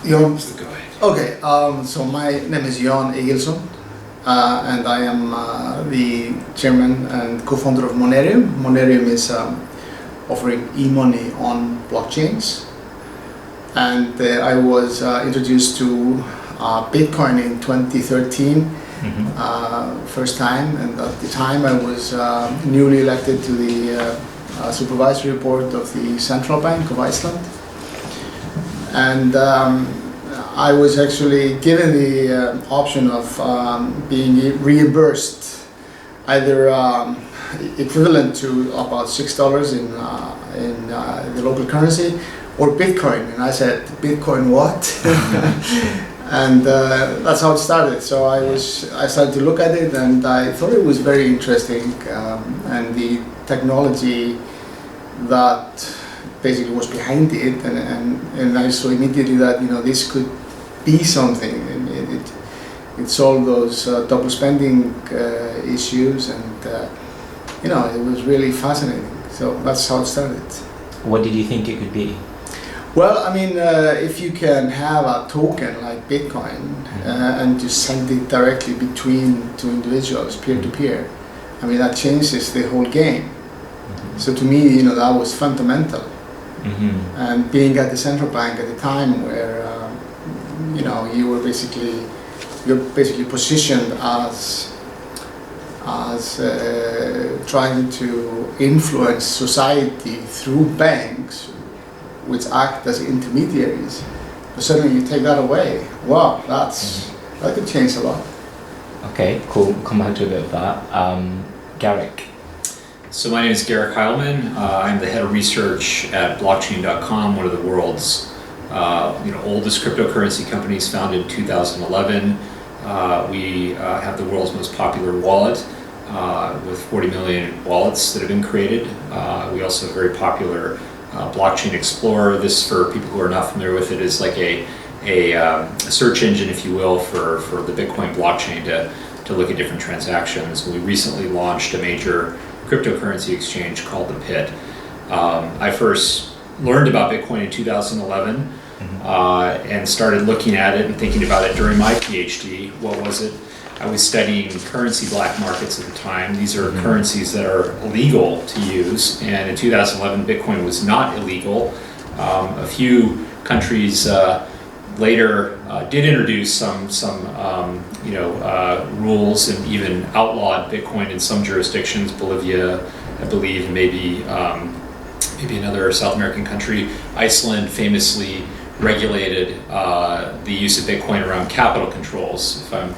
Jon, Go ahead. okay, so my name is Jon Egilsson, and I am the chairman and co-founder of Monerium. Monerium is offering e-money on blockchains, and I was introduced to Bitcoin in 2013, first time, and at the time I was newly elected to the supervisory board of the Central Bank of Iceland, and I was actually given the option of being reimbursed either equivalent to about $6 in the local currency or Bitcoin, and I said, Bitcoin what? And that's how it started. So I started to look at it, and I thought it was very interesting, and the technology that basically was behind it, and I saw immediately that this could be something, and it solved those double spending issues, and it was really fascinating. So that's how it started. What did you think it could be? Well, I mean, if you can have a token like Bitcoin and just send it directly between two individuals, peer-to-peer, I mean, that changes the whole game. So to me, that was fundamental. And being at the central bank at the time, where you're basically positioned as trying to influence society through banks, which act as intermediaries. But suddenly you take that away. Wow, that could change a lot. Okay, cool. Come back to a bit of that. Garrick. So my name is Garrick Hileman. I'm the head of research at blockchain.com, one of the world's oldest cryptocurrency companies, founded in 2011. We have the world's most popular wallet with 40 million wallets that have been created. We also have a very popular blockchain explorer. This, for people who are not familiar with it, is like a search engine, if you will, for the Bitcoin blockchain to look at different transactions. We recently launched a major cryptocurrency exchange called the Pit. I first learned about Bitcoin in 2011 and started looking at it and thinking about it during my PhD. What was it? I was studying currency black markets at the time. These are currencies that are illegal to use, and in 2011 Bitcoin was not illegal. A few countries later did introduce some rules and even outlawed Bitcoin in some jurisdictions. Bolivia, I believe, and maybe another South American country. Iceland famously regulated the use of Bitcoin around capital controls, if I'm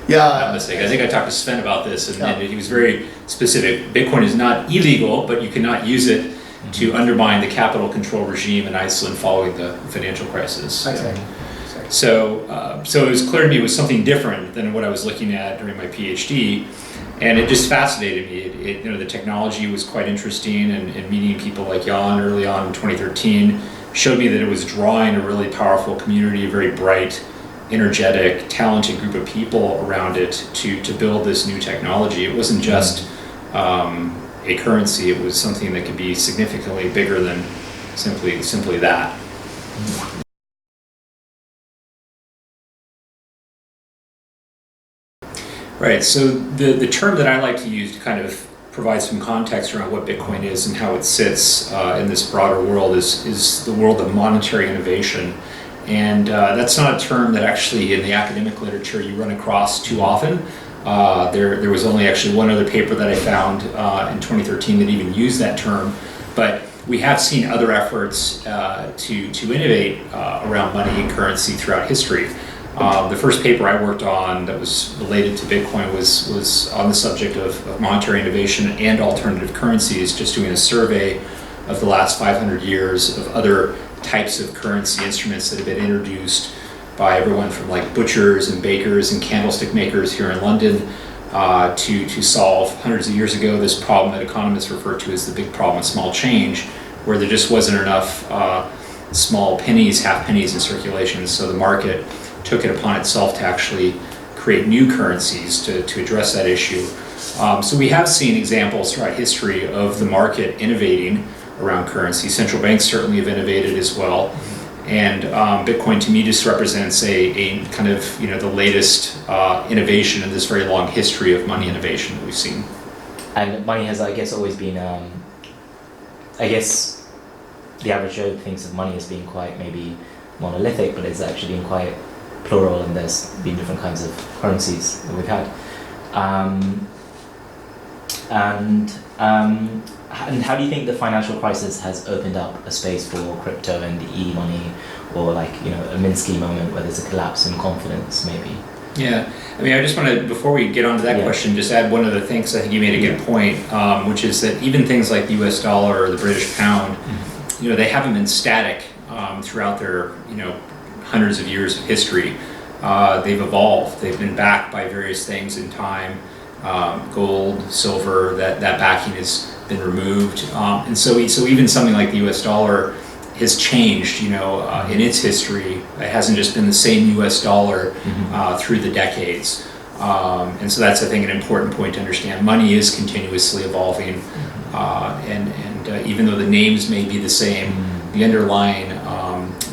not mistaken. I think I talked to Sven about this, and he was very specific. Bitcoin is not illegal, but you cannot use it to undermine the capital control regime in Iceland following the financial crisis. Exactly. So it was clear to me it was something different than what I was looking at during my PhD, and it just fascinated me. The technology was quite interesting, and meeting people like Jon early on in 2013 showed me that it was drawing a really powerful community, a very bright, energetic, talented group of people around it to build this new technology. It wasn't just a currency; it was something that could be significantly bigger than simply that. Right, so the term that I like to use to kind of provide some context around what Bitcoin is and how it sits in this broader world is the world of monetary innovation. And that's not a term that actually in the academic literature you run across too often. There was only actually one other paper that I found in 2013 that even used that term, but we have seen other efforts to innovate around money and currency throughout history. The first paper I worked on that was related to Bitcoin was on the subject of monetary innovation and alternative currencies, just doing a survey of the last 500 years of other types of currency instruments that have been introduced by everyone from like butchers and bakers and candlestick makers here in London to solve hundreds of years ago this problem that economists refer to as the big problem of small change, where there just wasn't enough small pennies, half pennies in circulation, so the market took it upon itself to actually create new currencies to address that issue. So we have seen examples throughout history of the market innovating around currency. Central banks certainly have innovated as well. And Bitcoin to me just represents a kind of, the latest innovation in this very long history of money innovation that we've seen. And money has, I guess, always been, I guess, the average Joe thinks of money as being quite maybe monolithic, but it's actually been quite plural, and there's been different kinds of currencies that we've had. And how do you think the financial crisis has opened up a space for crypto and e-money, or like, a Minsky moment where there's a collapse in confidence maybe? Yeah, I mean, I just want to, before we get on to that question, just add one other thing, because I think you made a good point, which is that even things like the US dollar or the British pound, they haven't been static throughout their, hundreds of years of history. They've evolved. They've been backed by various things in time, gold, silver, that backing has been removed. And so even something like the US dollar has changed, in its history. It hasn't just been the same US dollar through the decades. And so that's, I think, an important point to understand. Money is continuously evolving, and even though the names may be the same, the underlying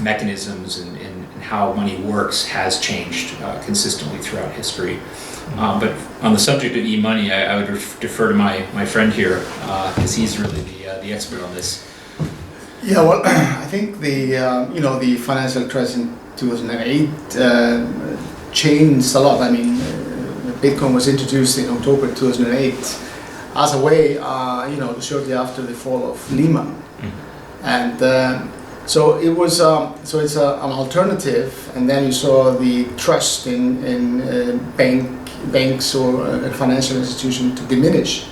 mechanisms and how money works has changed consistently throughout history. But on the subject of e-money, I would defer to my friend here, because he's really the expert on this. Yeah, well, I think the financial crisis in 2008 changed a lot. I mean, Bitcoin was introduced in October 2008 as a way, shortly after the fall of Lehman, and so it was. So it's an alternative, and then you saw the trust in banks or financial institutions to diminish.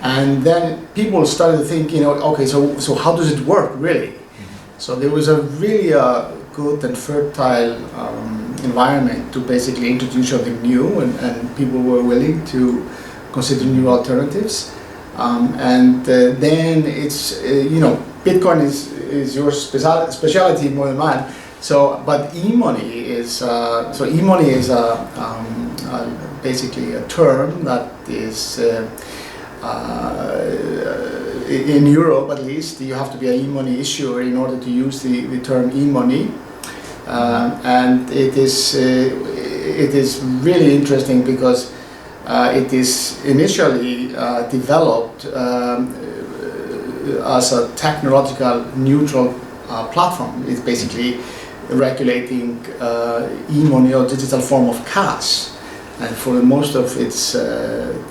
And then people started thinking, okay, so how does it work really? So there was a really good and fertile environment to basically introduce something new, and people were willing to consider new alternatives. Then it's, Bitcoin is your specialty more than mine. So, but e-money is basically a term that is. In Europe, at least, you have to be an e-money issuer in order to use the term e-money, and it is really interesting because it is initially developed as a technological neutral platform. It's basically regulating e-money or digital form of cash. And for most of its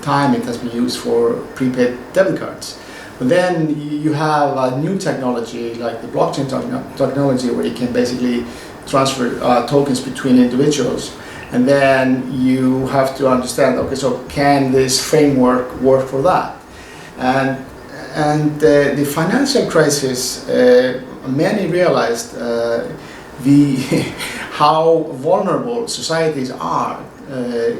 time, it has been used for prepaid debit cards. But then you have a new technology like the blockchain technology, where you can basically transfer tokens between individuals. And then you have to understand, okay, so can this framework work for that? And the financial crisis, many realized how vulnerable societies are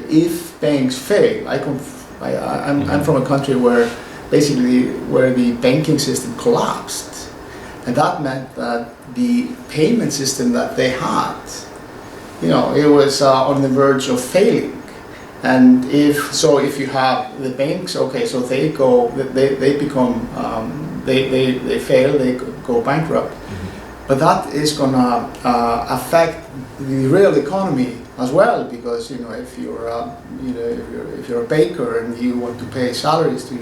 if banks fail. I'm from a country where the banking system collapsed, and that meant that the payment system that they had, it was on the verge of failing. And if you have the banks, okay, so they fail, they go bankrupt. But that is gonna affect the real economy as well, because if you're a baker and you want to pay salaries to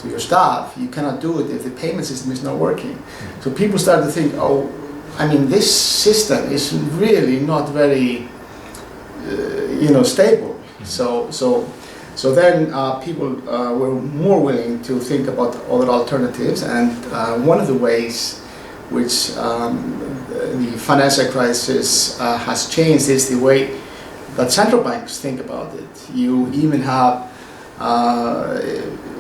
your staff, you cannot do it if the payment system is not working. So people start to think, this system is really not very stable. So then people were more willing to think about other alternatives, and one of the ways which the financial crisis has changed is the way that central banks think about it. You even have,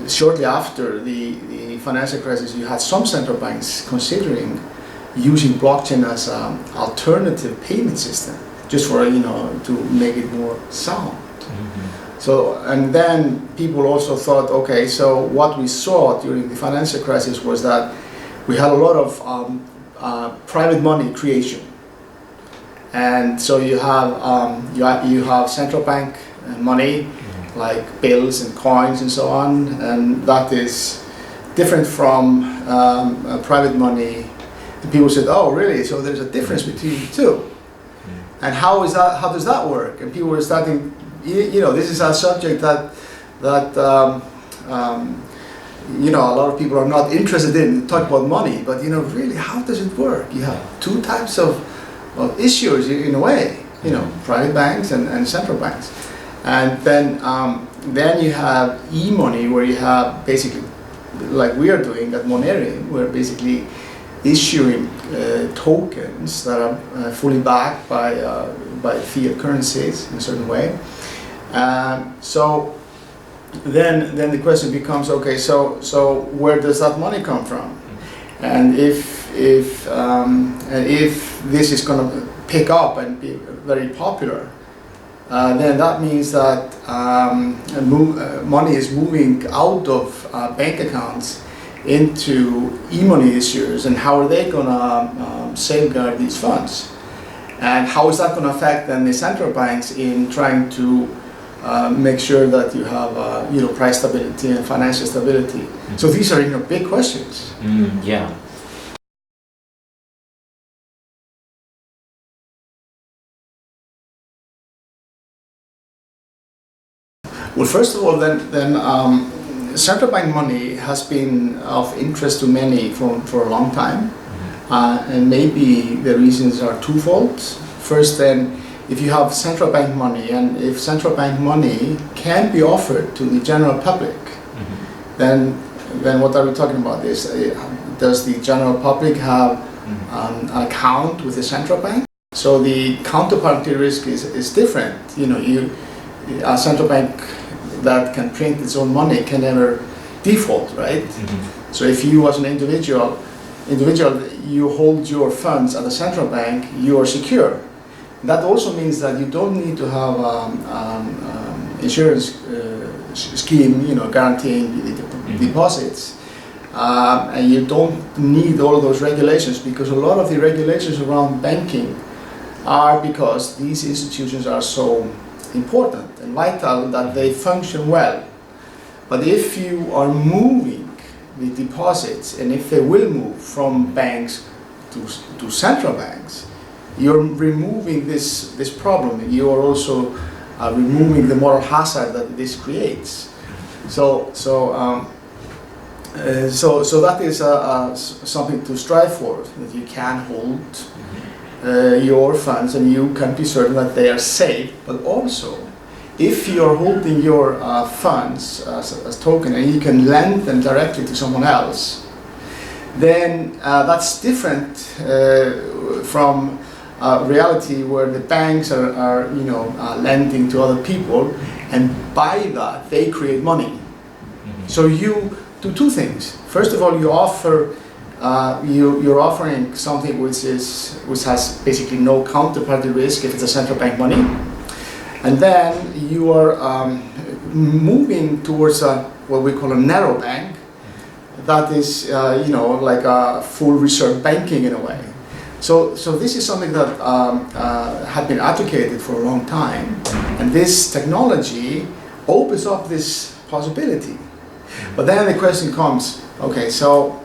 shortly after the financial crisis, you had some central banks considering using blockchain as an alternative payment system, just for to make it more sound. So, and then people also thought, okay, so what we saw during the financial crisis was that we had a lot of private money creation, and so you have central bank money, like bills and coins and so on, and that is different from private money. the people said, "Oh, really? So there's a difference between the two, and how is that? How does that work?" And people were starting, this is a subject that a lot of people are not interested in, talk about money, but really, how does it work? You have two types of issuers in a way, private banks and central banks, and then you have e-money, where you have basically, like we are doing at Monerium, we're basically issuing tokens that are fully backed by fiat currencies in a certain way. So then the question becomes, okay, so where does that money come from? And if this is going to pick up and be very popular, then that means that money is moving out of bank accounts into e-money issuers, and how are they going to safeguard these funds? And how is that going to affect then the central banks in trying to make sure that you have price stability and financial stability? Mm-hmm. So these are big questions. Yeah. Well, first of all, then central bank money has been of interest to many for a long time, and maybe the reasons are twofold. First, then, if you have central bank money, and if central bank money can be offered to the general public, then what are we talking about? Does the general public have an account with the central bank? So the counterparty risk is different. A central bank that can print its own money can never default, right? So if you as an individual, you hold your funds at the central bank, you are secure. That also means that you don't need to have insurance scheme, guaranteeing the deposits, and you don't need all of those regulations, because a lot of the regulations around banking are because these institutions are so important and vital that they function well. But if you are moving the deposits, and if they will move from banks to central banks, you're removing this problem. You are also removing the moral hazard that this creates. So that is something to strive for, that you can hold your funds and you can be certain that they are safe. But also, if you're holding your funds as token and you can lend them directly to someone else, then that's different from reality where the banks are lending to other people, and by that they create money. So you do two things. First of all, you offer you're offering something which has basically no counterparty risk if it's a central bank money, and then you are moving towards what we call a narrow bank, that is like a full reserve banking in a way. So this is something that had been advocated for a long time, and this technology opens up this possibility. But then the question comes, okay, so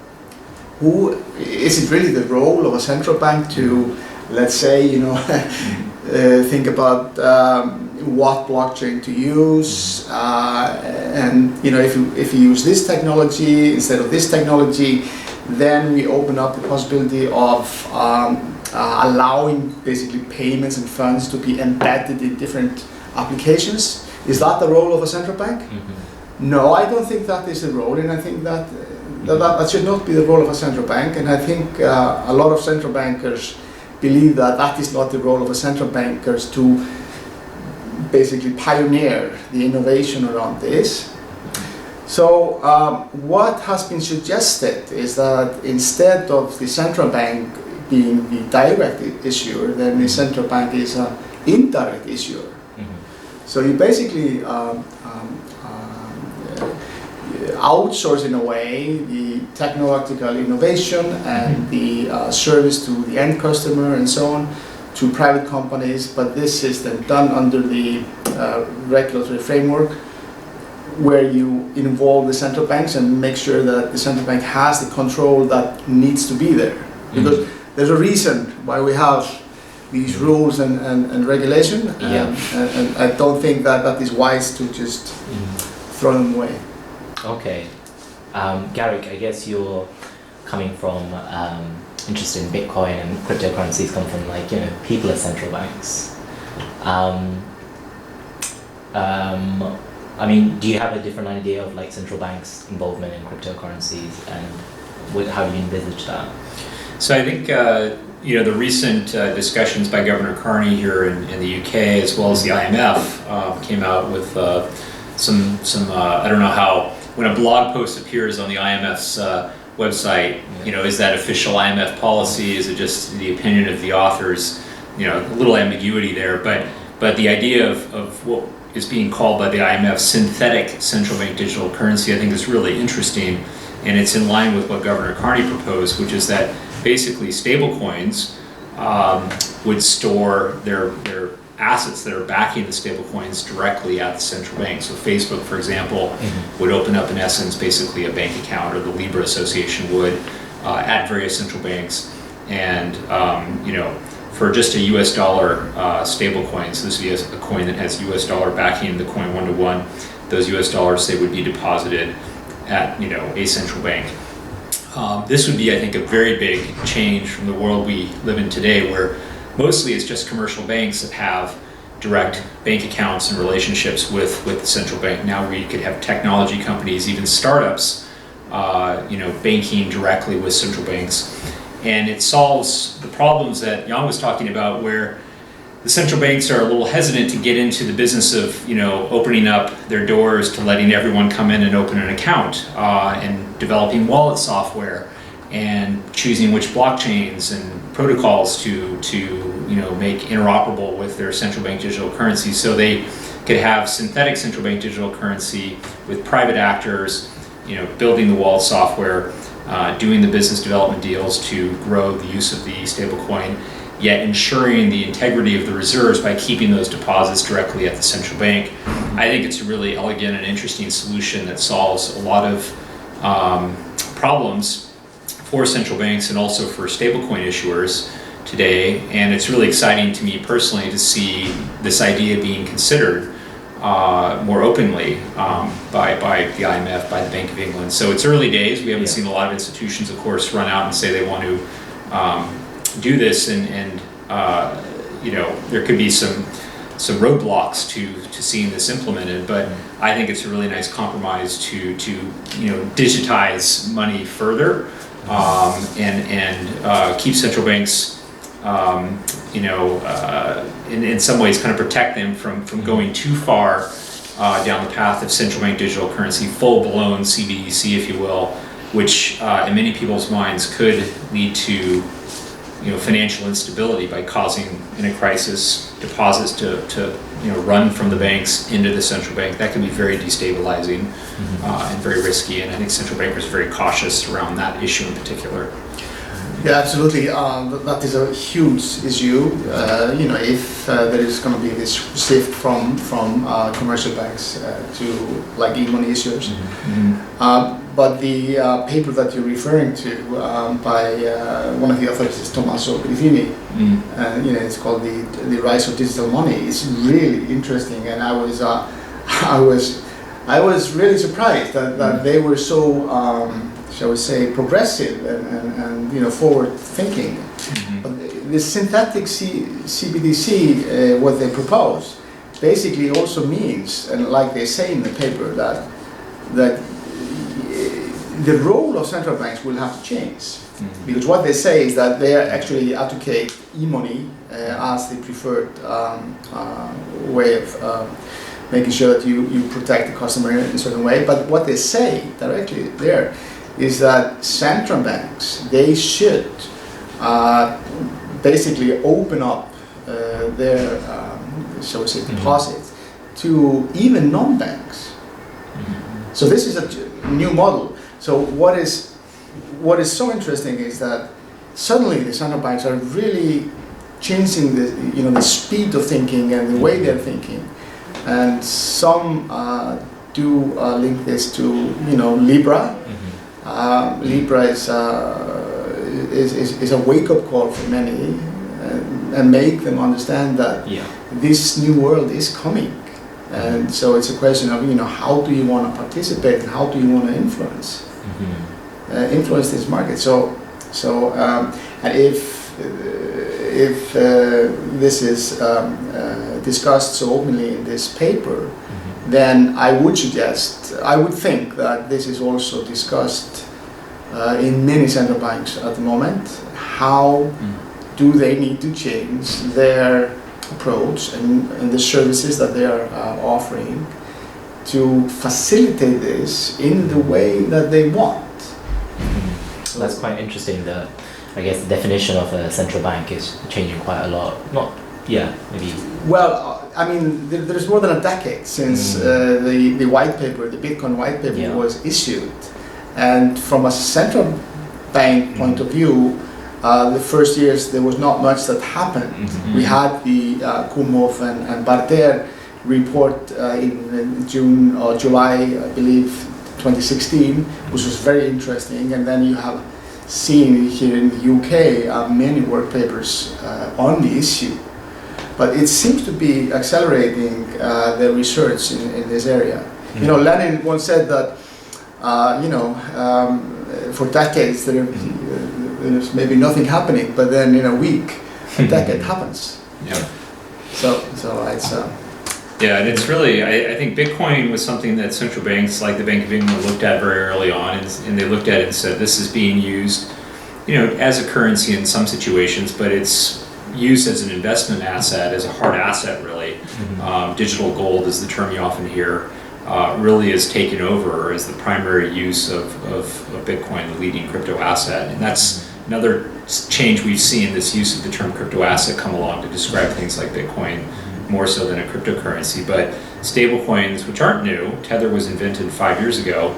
who is it really the role of a central bank to, let's say, think about what blockchain to use, and if you use this technology instead of this technology, then we open up the possibility of allowing basically payments and funds to be embedded in different applications. Is that the role of a central bank? No, I don't think that is the role, and I think that should not be the role of a central bank, and I think a lot of central bankers believe that is not the role of a central bankers to basically pioneer the innovation around this. So what has been suggested is that instead of the central bank being the direct issuer, then the central bank is an indirect issuer. So you basically outsource in a way the technological innovation and the service to the end customer and so on to private companies, but this is then done under the regulatory framework where you involve the central banks and make sure that the central bank has the control that needs to be there. because there's a reason why we have these rules and regulation, and I don't think that is wise to just throw them away. Okay. Garrick, I guess you're coming from interested in Bitcoin, and cryptocurrencies come from, like, you know, people as central banks. I mean, do you have a different idea of, like, central banks' involvement in cryptocurrencies, and how do you envisage that? So I think you know, the recent discussions by Governor Carney here in the UK, as well as the IMF, came out with some I don't know how, when a blog post appears on the IMF's website, you know, is that official IMF policy? Is it just the opinion of the authors? You know, a little ambiguity there, but the idea of what is being called by the IMF synthetic central bank digital currency, I think, is really interesting, and it's in line with what Governor Carney proposed, which is that basically stablecoins would store their assets that are backing the stablecoins directly at the central bank. So Facebook, for example, would open up, in essence, basically a bank account, or the Libra Association would, at various central banks, and you know, for just a US dollar stablecoin, so this would be a coin that has US dollar backing the coin 1-to-1, those US dollars, they would be deposited at, you know, a central bank. This would be, I think, a very big change from the world we live in today, where mostly it's just commercial banks that have direct bank accounts and relationships with the central bank. Now we could have technology companies, even startups, you know, banking directly with central banks. And it solves the problems that Jan was talking about, where the central banks are a little hesitant to get into the business of, you know, opening up their doors to letting everyone come in and open an account, and developing wallet software, and choosing which blockchains and protocols to you know, make interoperable with their central bank digital currency. So they could have synthetic central bank digital currency with private actors, you know, building the wallet software, doing the business development deals to grow the use of the stablecoin, yet ensuring the integrity of the reserves by keeping those deposits directly at the central bank. I think it's a really elegant and interesting solution that solves a lot of problems for central banks and also for stablecoin issuers today. And it's really exciting to me personally to see this idea being considered more openly by the IMF, by the Bank of England. So it's early days. We haven't seen a lot of institutions, of course, run out and say they want to do this, and you know, there could be some roadblocks to seeing this implemented, but I think it's a really nice compromise to you know, digitize money further, and keep central banks, you know, in some ways kind of protect them from going too far down the path of central bank digital currency, full-blown CBDC, if you will, which in many people's minds could lead to, you know, financial instability by causing, in a crisis, deposits to you know, run from the banks into the central bank. That can be very destabilizing and very risky, and I think central bankers are very cautious around that issue in particular. Yeah, absolutely. That is a huge issue. You know, if there is going to be this shift from commercial banks to, like, e-money issuers. But the paper that you're referring to by one of the authors is Tommaso Grifini, you know, it's called the Rise of Digital Money. It's really interesting, and I was really surprised that they were so shall we say, progressive and you know, forward thinking. But the synthetic CBDC, what they propose, basically also means, and like they say in the paper, that the role of central banks will have to change. Because what they say is that they actually advocate e-money as the preferred way of making sure that you protect the customer in a certain way. But what they say directly there is that central banks, they should basically open up their, shall we say, deposits to even non-banks. So this is a new model. So what is so interesting is that suddenly the central banks are really changing the speed of thinking and the way they're thinking, and some do link this to Libra. Libra is a wake-up call for many, and make them understand that this new world is coming. And so it's a question of, how do you want to participate and how do you want to influence this market. And if this is discussed so openly in this paper, then I would think that this is also discussed in many central banks at the moment. How do they need to change their approach and the services that they are offering to facilitate this in the way that they want? So that's quite interesting. I guess the definition of a central bank is changing quite a lot. Maybe. Well, there's more than a decade since the white paper, the Bitcoin white paper, was issued, and from a central bank point of view, the first years there was not much that happened. We had the Kumhof and Barter report in June or July, I believe, 2016, which was very interesting, and then you have seen here in the UK many work papers on the issue. But it seems to be accelerating the research in this area. Lenin once said that, for decades there's maybe nothing happening, but then in a week, a decade happens. So it's. And it's really, I think Bitcoin was something that central banks like the Bank of England looked at very early on, and they looked at it and said, this is being used, as a currency in some situations, but it's used as an investment asset, as a hard asset really. Digital gold is the term you often hear, really is taken over as the primary use of Bitcoin, the leading crypto asset. And that's another change we've seen, this use of the term crypto asset come along to describe things like Bitcoin, more so than a cryptocurrency. But stablecoins, which aren't new, Tether was invented 5 years ago,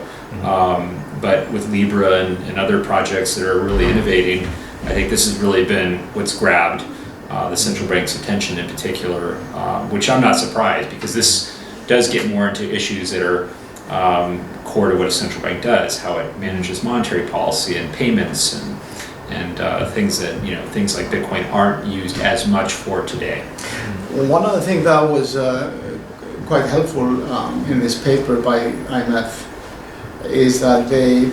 but with Libra and other projects that are really innovating, I think this has really been what's grabbed the central bank's attention in particular, which I'm not surprised, because this does get more into issues that are core to what a central bank does, how it manages monetary policy and payments and things that, things like Bitcoin aren't used as much for today. One other thing that was quite helpful in this paper by IMF is that they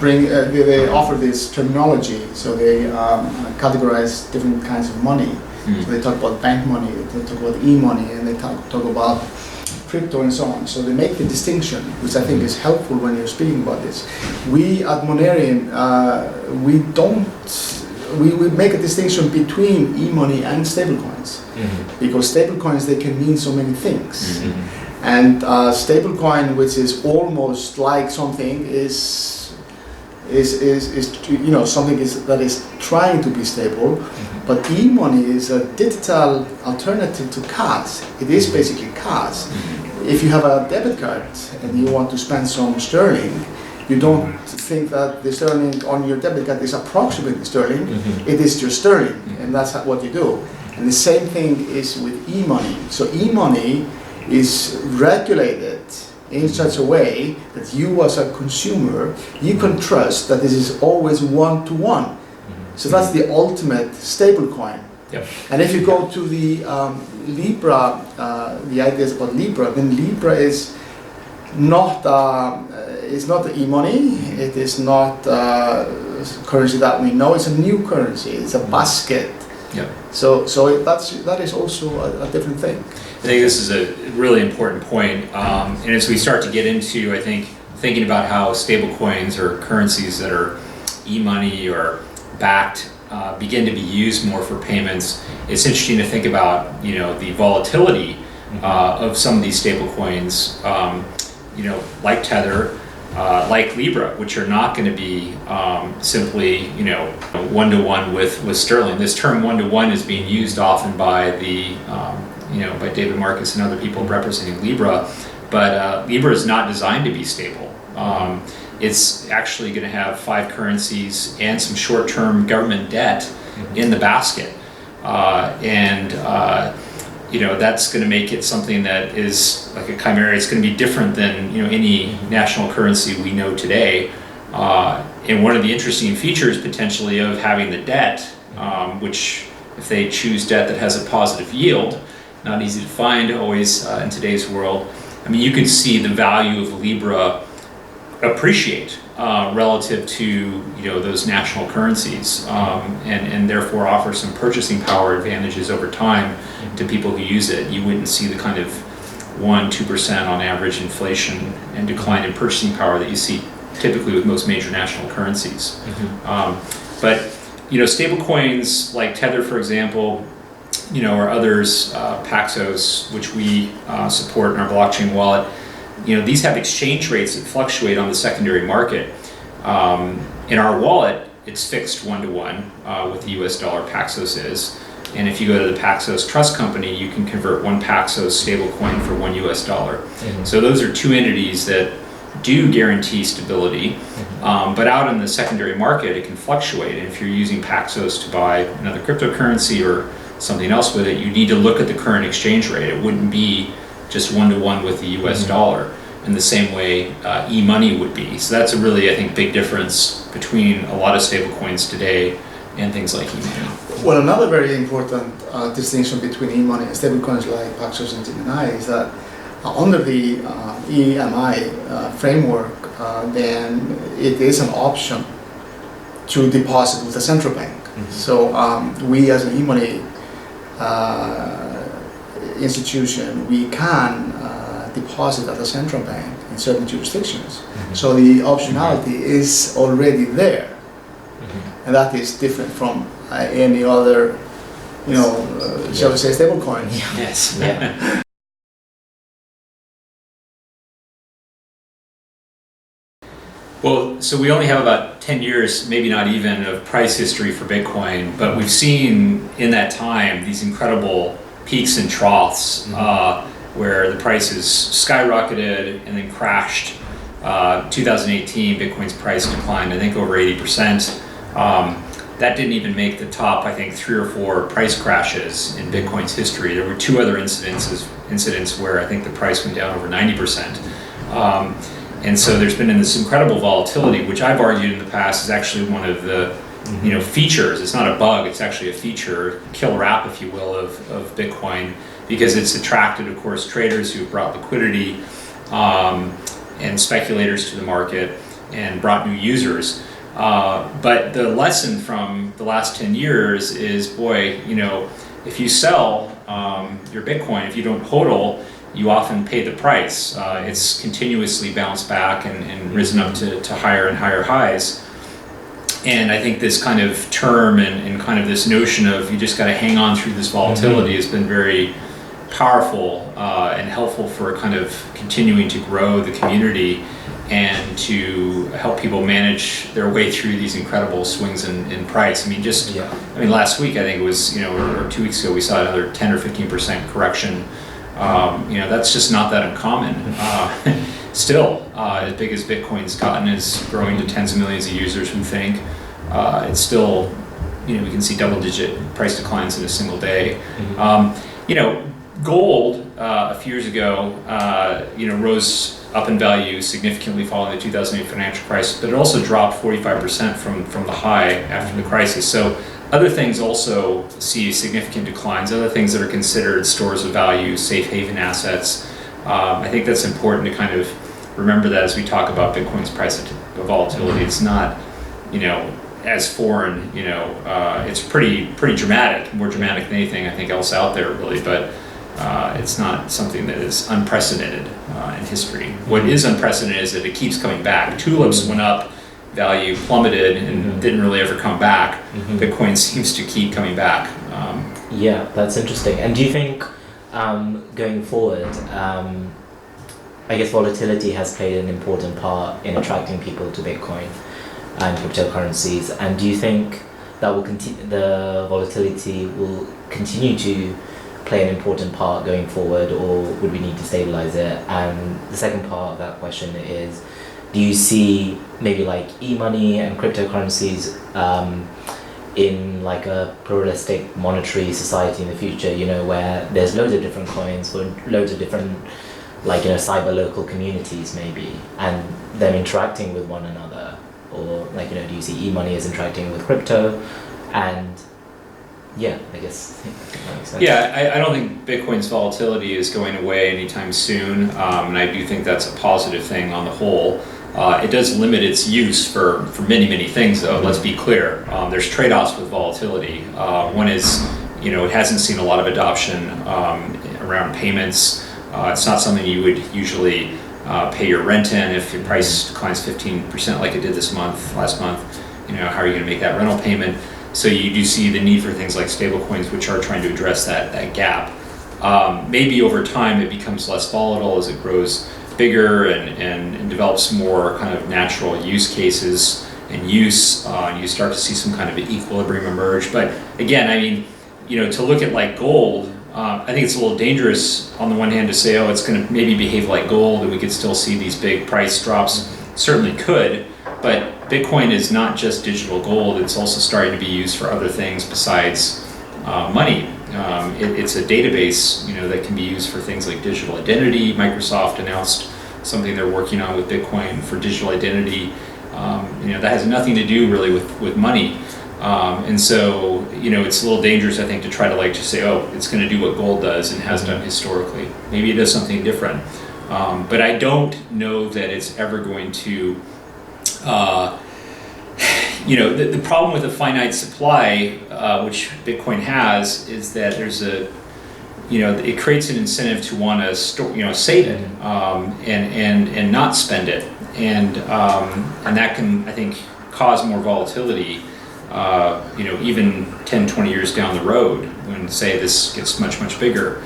they offer this terminology. So they categorize different kinds of money. So they talk about bank money, they talk about e-money, and they talk about crypto and so on. So they make the distinction, which I think is helpful when you're speaking about this. We at Monerium, we make a distinction between e-money and stablecoins, because stablecoins, they can mean so many things. And stablecoin, which is almost like something, is something that is trying to be stable. But e-money is a digital alternative to cash. It is basically cash. If you have a debit card and you want to spend some sterling, you don't think that the sterling on your debit card is approximately sterling. It is just sterling, and that's what you do. And the same thing is with e-money. So e-money is regulated in such a way that you as a consumer, you can trust that this is always one-to-one. So that's the ultimate stable coin. And if you go to the Libra, the ideas about Libra, then Libra is not the e-money. It is not currency that we know. It's a new currency. It's a basket. So that is also a different thing. I think this is a really important point. And as we start to get into, I think, thinking about how stable coins or currencies that are e-money or backed begin to be used more for payments, it's interesting to think about, the volatility of some of these stable coins, like Tether, like Libra, which are not going to be simply, one-to-one with sterling. This term one-to-one is being used often by by David Marcus and other people representing Libra, but Libra is not designed to be stable. It's actually going to have 5 currencies and some short-term government debt in the basket, that's going to make it something that is like a chimera. It's going to be different than any national currency we know today, And one of the interesting features potentially of having the debt, which if they choose debt that has a positive yield, not easy to find always in today's world. I mean, you can see the value of Libra appreciate relative to those national currencies, and therefore offer some purchasing power advantages over time to people who use it. You wouldn't see the kind of 1-2% on average inflation and decline in purchasing power that you see typically with most major national currencies. But stable coins like Tether, for example, or others, Paxos, which we support in our blockchain wallet, these have exchange rates that fluctuate on the secondary market. In our wallet, it's fixed 1-to-1 with the US dollar. Paxos is. And if you go to the Paxos Trust Company, you can convert one Paxos stablecoin for $1 US. So those are two entities that do guarantee stability, but out in the secondary market, it can fluctuate. And if you're using Paxos to buy another cryptocurrency or something else with it, you need to look at the current exchange rate. It wouldn't be just 1-to-1 with the US dollar in the same way e-money would be. So that's a really, I think, big difference between a lot of stablecoins today and things like e-money. Well, another very important distinction between e-money and stablecoins like Paxos and Gemini is that under the EMI framework, then it is an option to deposit with the central bank. So we as an e-money institution, we can deposit at the central bank in certain jurisdictions. So the optionality is already there. And that is different from any other, shall we say, stable coins. Yes. Yeah. Well, so we only have about 10 years, maybe not even, of price history for Bitcoin, but we've seen in that time these incredible peaks and troughs where the prices skyrocketed and then crashed. 2018, Bitcoin's price declined, I think, over 80%. That didn't even make the top, I think, 3 or 4 price crashes in Bitcoin's history. There were 2 other incidents where I think the price went down over 90%. And so there's been this incredible volatility, which I've argued in the past is actually one of the features. It's not a bug, it's actually a feature, killer app, if you will, of Bitcoin, because it's attracted, of course, traders who have brought liquidity and speculators to the market and brought new users. But the lesson from the last 10 years is, boy, if you sell your Bitcoin, if you don't hodl, you often pay the price. It's continuously bounced back and risen up to higher and higher highs. And I think this kind of term and kind of this notion of you just got to hang on through this volatility has been very powerful and helpful for kind of continuing to grow the community and to help people manage their way through these incredible swings in price. I mean, last week, I think it was, or 2 weeks ago, we saw another 10 or 15% correction. That's just not that uncommon. Still, as big as Bitcoin's gotten, is growing to tens of millions of users, we think. It's still, we can see double-digit price declines in a single day. Gold, a few years ago, rose up in value significantly following the 2008 financial crisis, but it also dropped 45% from the high after the crisis. So other things also see significant declines, other things that are considered stores of value, safe haven assets. I think that's important to kind of remember that as we talk about Bitcoin's price volatility. It's not, as foreign, it's pretty dramatic, more dramatic than anything I think else out there really, but it's not something that is unprecedented in history. What is unprecedented is that it keeps coming back. Tulips went up, value plummeted and didn't really ever come back. Bitcoin seems to keep coming back. Yeah, that's interesting. And do you think going forward, I guess volatility has played an important part in attracting people to Bitcoin and cryptocurrencies, and do you think that the volatility will continue to play an important part going forward, or would we need to stabilize it? And the second part of that question is, do you see maybe like e-money and cryptocurrencies in like a pluralistic monetary society in the future, where there's loads of different coins for loads of different cyber local communities maybe, and them interacting with one another? or like, do you see e-money as interacting with crypto? And yeah, I guess that makes sense. Yeah, I don't think Bitcoin's volatility is going away anytime soon, and I do think that's a positive thing on the whole. It does limit its use for many things, though. Let's be clear. There's trade-offs with volatility. One is, it hasn't seen a lot of adoption around payments. It's not something you would usually pay your rent in if your price declines 15% like it did last month. How are you going to make that rental payment? So you do see the need for things like stablecoins, which are trying to address that gap. Maybe over time it becomes less volatile as it grows bigger and develops more kind of natural use cases and use, and you start to see some kind of equilibrium emerge. But again, I mean, to look at like gold, I think it's a little dangerous on the one hand to say, oh, it's going to maybe behave like gold and we could still see these big price drops. Certainly could, but Bitcoin is not just digital gold, it's also starting to be used for other things besides money. It's a database, that can be used for things like digital identity. Microsoft announced something they're working on with Bitcoin for digital identity. That has nothing to do really with money. And so, it's a little dangerous, I think, to try to just say, oh, it's going to do what gold does and has done historically. Maybe it does something different. But I don't know that it's ever going to, the problem with a finite supply, which Bitcoin has, is that there's it creates an incentive to want to store, save it, and not spend it. And that can, I think, cause more volatility, even 10, 20 years down the road when, say, this gets much bigger.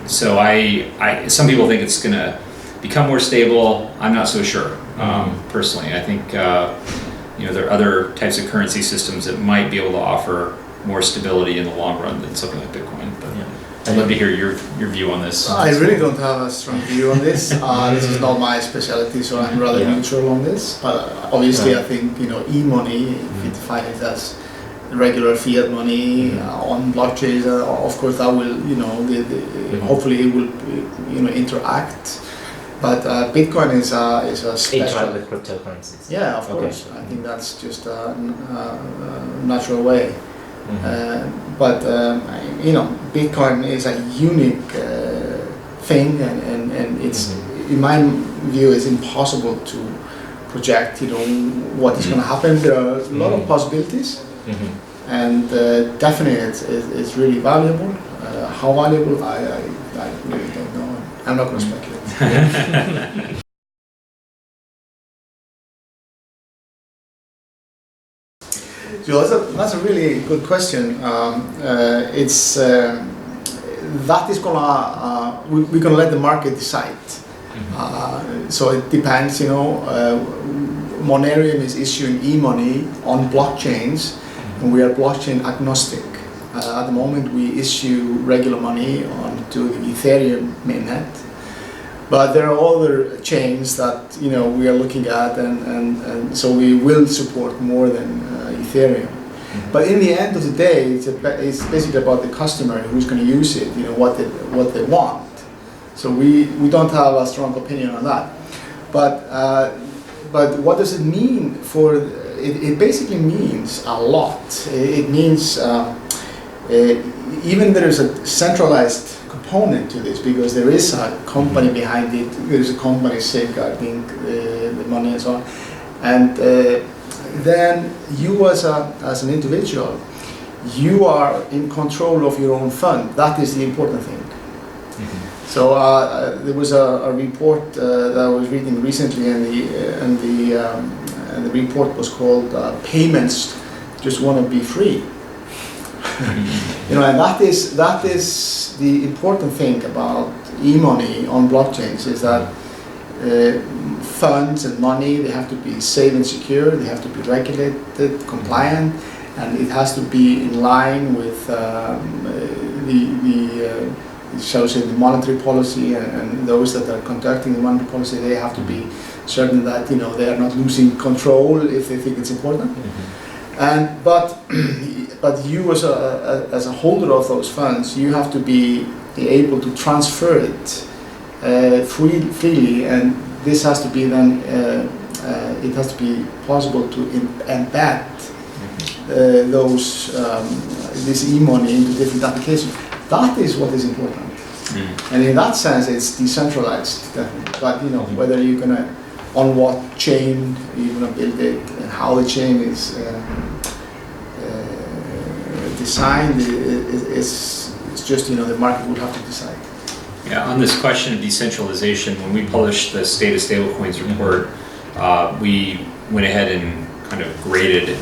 So some people think it's going to become more stable. I'm not so sure, personally. I think, there are other types of currency systems that might be able to offer more stability in the long run than something like Bitcoin. But I'd love to hear your view on this. I really don't have a strong view on this. This is not my specialty, so I'm rather neutral on this. But obviously, I think e-money, if you define it as regular fiat money on blockchains, of course that will, hopefully it will, interact. But Bitcoin is a special. Interact with cryptocurrencies. Yeah, of course. I think that's just a natural way. But Bitcoin is a unique thing, and it's, in my view, it's impossible to project, what is going to happen. There are a lot of possibilities, and definitely it's really valuable. How valuable, I really don't know. I'm not going to speculate. So that's a really good question. It's that is gonna we're gonna let the market decide. So it depends. Monerium is issuing e-money on blockchains, and we are blockchain agnostic. At the moment, we issue regular money onto the Ethereum mainnet. But there are other chains that we are looking at, and so we will support more than Ethereum. But in the end of the day, it's basically about the customer who's going to use it, what they want. So we don't have a strong opinion on that. But what does it mean for? It basically means a lot. It means even there is a centralized component to this, because there is a company behind it. There is a company safeguarding the money and so on. And then you as an individual, you are in control of your own fund. That is the important thing. So there was a report that I was reading recently, and the report was called "Payments Just Want to Be Free." And that is the important thing about e-money on blockchains, is that funds and money, they have to be safe and secure, they have to be regulated, compliant, and it has to be in line with shall we say, the monetary policy, and those that are conducting the monetary policy, they have to be certain that they are not losing control if they think it's important. And but you as a holder of those funds, you have to be able to transfer it freely, and this has to be then it has to be possible to embed this e-money into different applications. That is what is important. And in that sense, it's decentralized, definitely. But whether you're gonna, on what chain you're gonna build it, and how the chain is designed, it's just the market will have to decide. Yeah, on this question of decentralization, when we published the State of Stablecoins report, we went ahead and kind of graded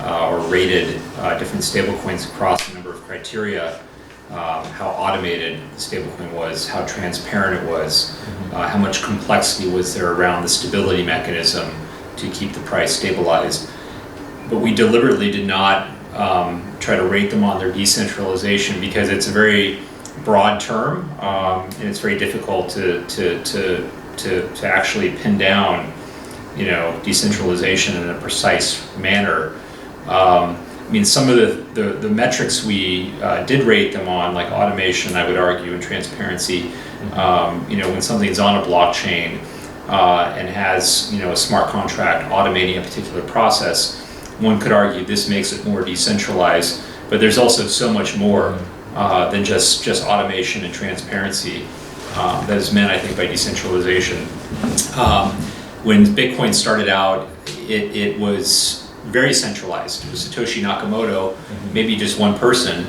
or rated different stablecoins across a number of criteria. How automated the stablecoin was, how transparent it was, how much complexity was there around the stability mechanism to keep the price stabilized. But we deliberately did not try to rate them on their decentralization because it's a very broad term and it's very difficult to actually pin down, decentralization in a precise manner. I mean, some of the metrics we did rate them on, like automation, I would argue, and transparency. When something's on a blockchain and has a smart contract automating a particular process, one could argue this makes it more decentralized. But there's also so much more than just automation and transparency that is meant, I think, by decentralization. When Bitcoin started out, it was very centralized. It was Satoshi Nakamoto, maybe just one person,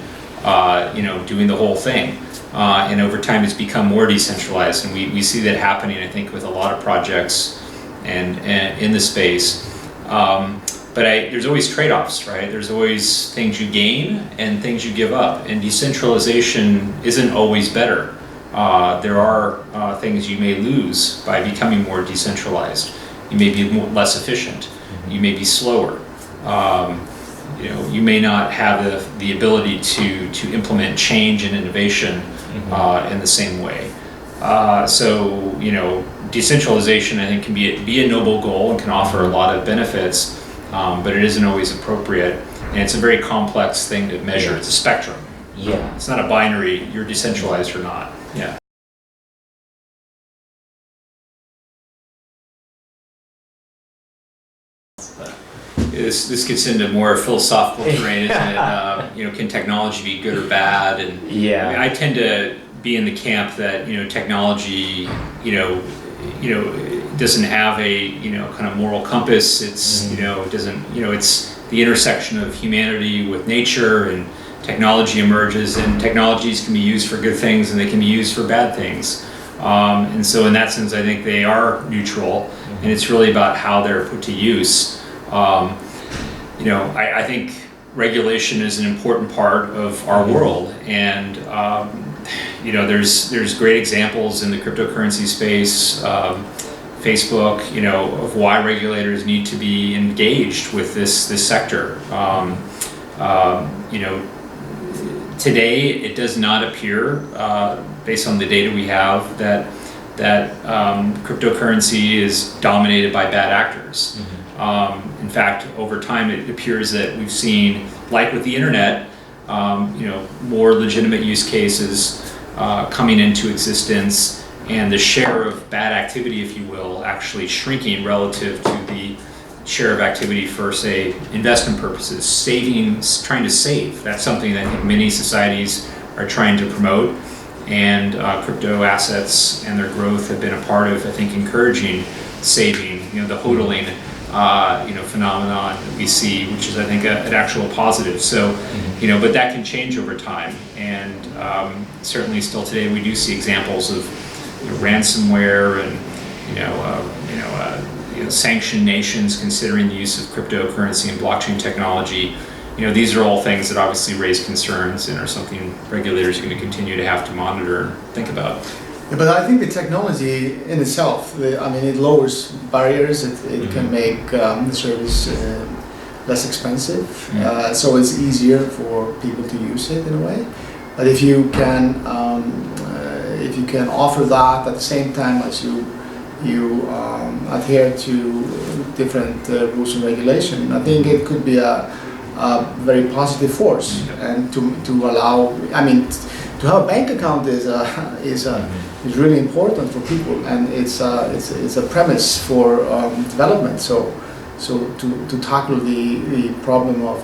doing the whole thing. And over time, it's become more decentralized, and we see that happening, I think, with a lot of projects and in the space. But there's always trade-offs, right? There's always things you gain and things you give up, and decentralization isn't always better. There are things you may lose by becoming more decentralized. You may be less efficient. You may be slower. You may not have the ability to implement change and innovation in the same way. So decentralization, I think, can be a noble goal and can offer a lot of benefits, but it isn't always appropriate, and it's a very complex thing to measure. It's a spectrum. Yeah. It's not a binary. You're decentralized or not. Yeah. This gets into more philosophical terrain, isn't it? Can technology be good or bad? And Yeah. I mean, I tend to be in the camp that technology, doesn't have a kind of moral compass. It's doesn't it's the intersection of humanity with nature, and technology emerges, and technologies can be used for good things and they can be used for bad things. And so in that sense, I think they are neutral, and it's really about how they're put to use. I think regulation is an important part of our world, and there's great examples in the cryptocurrency space, Facebook, of why regulators need to be engaged with this sector. Today it does not appear, based on the data we have, that cryptocurrency is dominated by bad actors. In fact, over time, it appears that we've seen, like with the internet, more legitimate use cases coming into existence, and the share of bad activity, if you will, actually shrinking relative to the share of activity for, say, investment purposes, trying to save. That's something that I think many societies are trying to promote, and crypto assets and their growth have been a part of, I think, encouraging saving, the hodling phenomenon that we see, which is, I think, an actual positive. So, but that can change over time, and certainly still today we do see examples of ransomware and sanctioned nations considering the use of cryptocurrency and blockchain technology. These are all things that obviously raise concerns and are something regulators are going to continue to have to monitor and think about. Yeah, but I think the technology in itself, it lowers barriers. It can make the service less expensive, so it's easier for people to use it in a way. But if you can offer that at the same time as you adhere to different rules and regulation, I think it could be a very positive force, and to allow. to have a bank account is really important for people, and it's a premise for development. So to tackle the problem of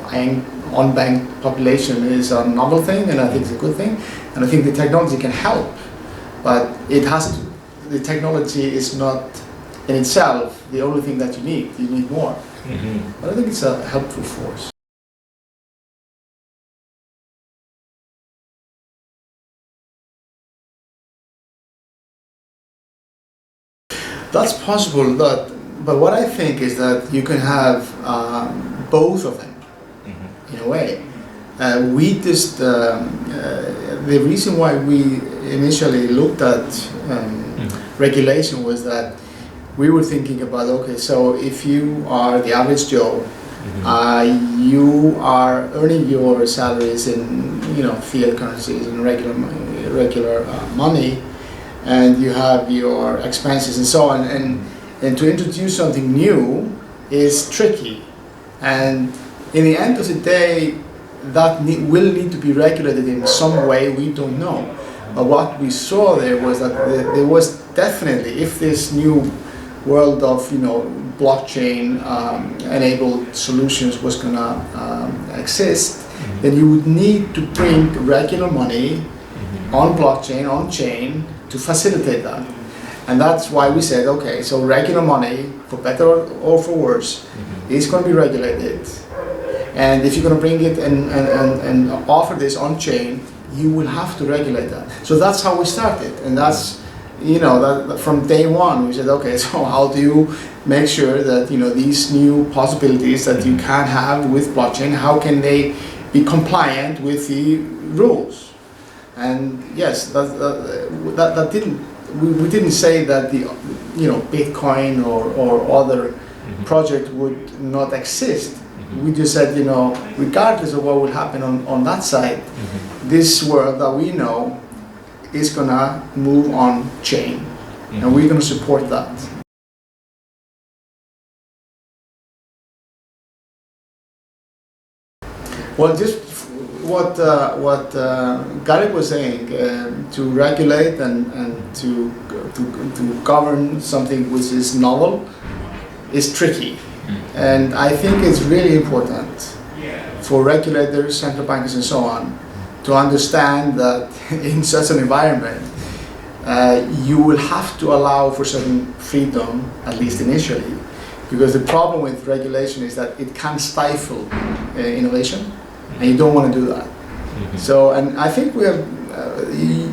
unbanked population is a novel thing, and I think it's a good thing, and I think the technology can help, but the technology is not in itself the only thing that you need more. But I think it's a helpful force. That's possible, but what I think is that you can have both of them in a way. The reason why we initially looked at regulation was that we were thinking about, okay, so if you are the average Joe, you are earning your salaries in fiat currencies and regular money, and you have your expenses and so on, and to introduce something new is tricky, and in the end of the day that will need to be regulated in some way. We don't know, but what we saw there was that there was definitely, if this new world of blockchain enabled solutions was gonna exist, then you would need to bring regular money on blockchain, on chain, to facilitate that. And that's why we said, okay, so regular money, for better or for worse, is going to be regulated. And if you're going to bring it and offer this on chain, you will have to regulate that. So that's how we started, and that's that from day one we said, okay, so how do you make sure that these new possibilities that you can have with blockchain, how can they be compliant with the rules? And yes, that didn't. We didn't say that the Bitcoin or other project would not exist. We just said, regardless of what will happen on that side, this world that we know is gonna move on chain, and we're gonna support that. Well, just what Garrick was saying, to regulate and to govern something which is novel is tricky. And I think it's really important for regulators, central bankers and so on to understand that in such an environment you will have to allow for certain freedom, at least initially, because the problem with regulation is that it can stifle innovation, and you don't want to do that. So, and I think we have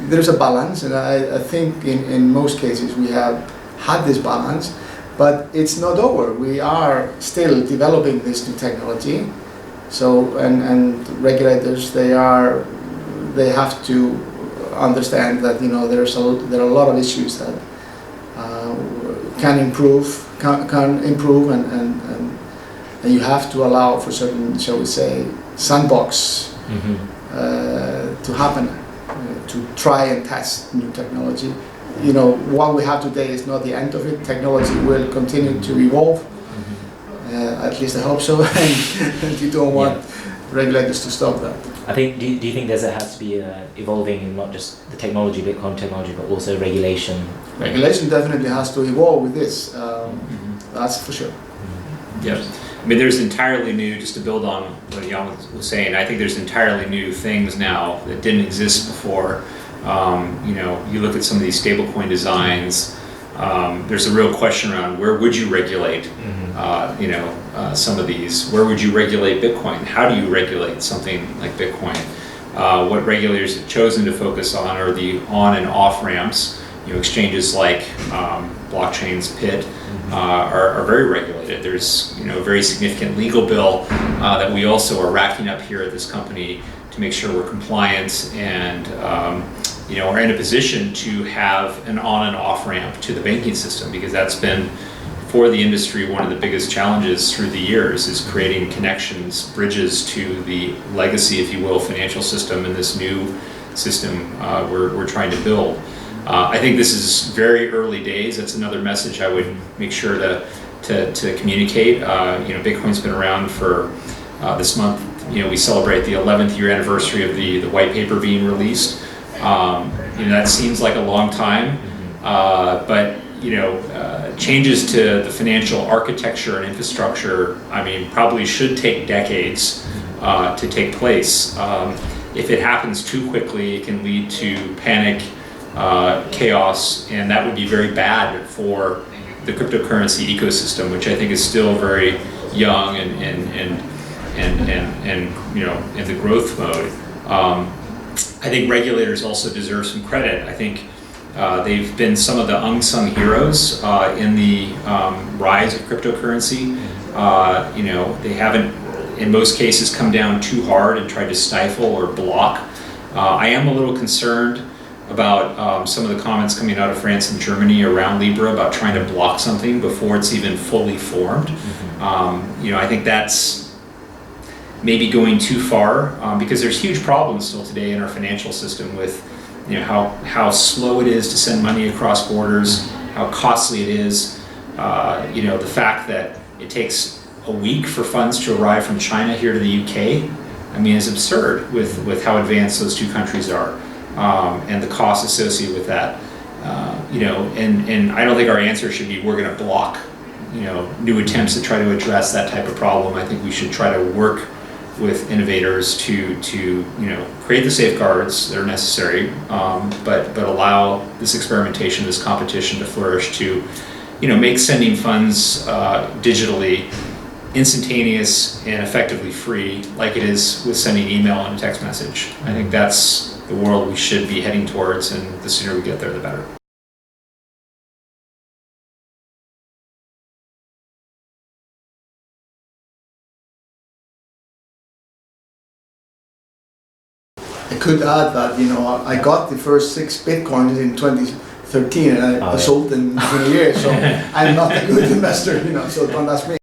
there's a balance, and I think in most cases we have had this balance. But it's not over. We are still developing this new technology. So, and regulators, they have to understand that there are a lot of issues that can improve, and you have to allow for certain, shall we say, sandbox to happen, to try and test new technology. What we have today is not the end of it. Technology will continue to evolve. At least I hope so. And you don't want regulators to stop that. I think. Do you think there has to be evolving in not just the technology, Bitcoin technology, but also regulation? Regulation definitely has to evolve with this. That's for sure. Yes. I mean, there's entirely new, just to build on what Jan was saying, I think there's entirely new things now that didn't exist before. You look at some of these stablecoin designs, there's a real question around where would you regulate, some of these. Where would you regulate Bitcoin? How do you regulate something like Bitcoin? What regulators have chosen to focus on are the on and off ramps. Exchanges like blockchain's PIT are very regulated. There's a very significant legal bill that we also are racking up here at this company to make sure we're compliant and are in a position to have an on and off ramp to the banking system, because that's been, for the industry, one of the biggest challenges through the years is creating connections, bridges to the legacy, if you will, financial system and this new system we're trying to build. I think this is very early days. That's another message I would make sure to communicate. Bitcoin's been around for this month. We celebrate the 11th year anniversary of the white paper being released. That seems like a long time, but changes to the financial architecture and infrastructure, probably should take decades to take place. If it happens too quickly, it can lead to panic, chaos, and that would be very bad for the cryptocurrency ecosystem, which I think is still very young and in the growth mode. I think regulators also deserve some credit. I think they've been some of the unsung heroes in the rise of cryptocurrency. They haven't, in most cases, come down too hard and tried to stifle or block. I am a little concerned about some of the comments coming out of France and Germany around Libra about trying to block something before it's even fully formed. I think that's maybe going too far because there's huge problems still today in our financial system with how slow it is to send money across borders, how costly it is, the fact that it takes a week for funds to arrive from China here to the UK, is absurd with how advanced those two countries are, and the costs associated with that. And I don't think our answer should be we're going to block, new attempts to try to address that type of problem. I think we should try to work with innovators to create the safeguards that are necessary, but allow this experimentation, this competition to flourish to, make sending funds digitally instantaneous and effectively free, like it is with sending email and a text message. I think that's the world we should be heading towards, and the sooner we get there, the better. I could add that, I got the first 6 Bitcoins in 2013 and I sold in 20 years, so I'm not a good investor, so don't ask me.